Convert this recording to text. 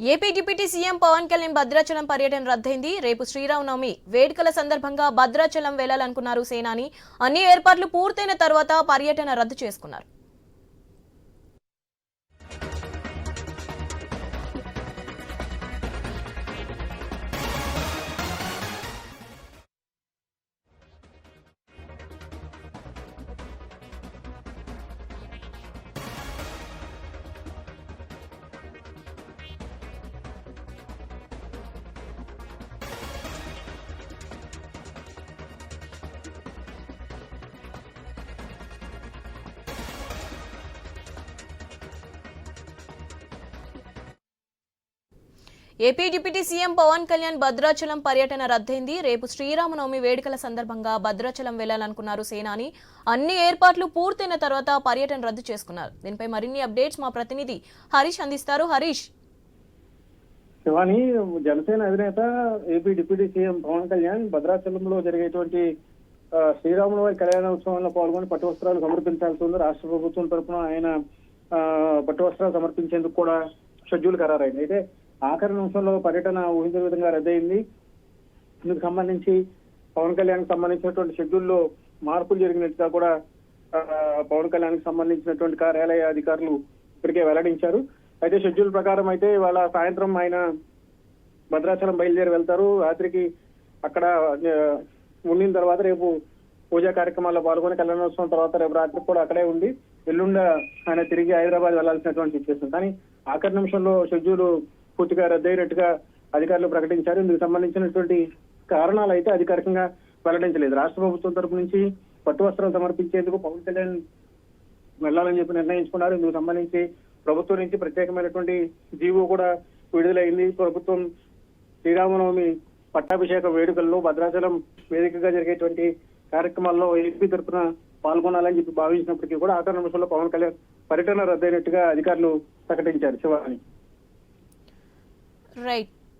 AP deputy CM Pawan Kalyan Bhadrachalam పర్యటన రద్దయింది. రేపు శ్రీరామనవమి వేడుకల సందర్భంగా భద్రాచలం వెళ్లాలనుకున్నారు సేనాని. అన్ని ఏర్పాట్లు పూర్తయిన తర్వాత పర్యటన రద్దు చేసుకున్నారు. AP deputy CM Pawan Kalyan Bhadrachalam పర్యటన రద్దయింది. రేపు శ్రీరామనవమి వేడుకల సందర్భంగా భద్రాచలం వెళ్లాలనుకున్నారు సేనాని. అన్ని ఏర్పాట్లు పూర్తయిన తర్వాత పర్యటన రద్దు చేసుకున్నారు. దీనిపై మరిన్ని అప్డేట్స్ మా ప్రతినిధి హరీష్ అందిస్తారు. హరీష్, శివాని, జనసేన అధినేత AP deputy CM Pawan Kalyan భద్రాచలంలో జరిగేటువంటి శ్రీరామనవమి కళ్యాణోత్సవంలో పాల్గొని పట్టు వస్త్రాలు సమర్పించాల్సి ఉంది. రాష్ట్ర ప్రభుత్వం తరఫున ఆయన పట్టు వస్త్రాలు సమర్పించేందుకు కూడా షెడ్యూల్ ఖరారైంది. అయితే ఆఖరి నిమిషంలో పర్యటన ఊహించిన విధంగా రద్దయింది. ఇందుకు సంబంధించి పవన్ కళ్యాణ్ కి సంబంధించినటువంటి షెడ్యూల్లో మార్పులు జరిగినట్టుగా కూడా పవన్ కళ్యాణ్ కి సంబంధించినటువంటి కార్యాలయ అధికారులు ఇప్పటికే వెల్లడించారు. అయితే షెడ్యూల్ ప్రకారం అయితే ఇవాళ సాయంత్రం ఆయన భద్రాచలం బయలుదేరి వెళ్తారు. రాత్రికి అక్కడ ఉండిన తర్వాత రేపు పూజా కార్యక్రమాల్లో పాల్గొని కళ్యాణోత్సవం తర్వాత రేపు రాత్రికి కూడా అక్కడే ఉండి ఎల్లుండ ఆయన తిరిగి హైదరాబాద్ వెళ్లాల్సినటువంటి సిచ్యువేషన్. కానీ ఆఖరి నిమిషంలో షెడ్యూల్ పూర్తిగా రద్దయినట్టుగా అధికారులు ప్రకటించారు. ఇందుకు సంబంధించినటువంటి కారణాలు అయితే అధికారికంగా వెల్లడించలేదు. రాష్ట్ర ప్రభుత్వం తరపు నుంచి పట్టు వస్త్రాలు సమర్పించేందుకు పవన్ కళ్యాణ్ వెళ్లాలని చెప్పి నిర్ణయించుకున్నారు. ఇందుకు సంబంధించి ప్రభుత్వం నుంచి ప్రత్యేకమైనటువంటి జీవో కూడా విడుదలైంది. ప్రభుత్వం శ్రీరామనవమి పట్టాభిషేక వేడుకల్లో భద్రాచలం వేదికగా జరిగేటువంటి కార్యక్రమాల్లో ఏపీ తరఫున పాల్గొనాలని చెప్పి భావించినప్పటికీ కూడా ఆఖరి నిమిషంలో పవన్ కళ్యాణ్ పర్యటన రద్దయినట్టుగా అధికారులు ప్రకటించారు. శివాని, రైట్.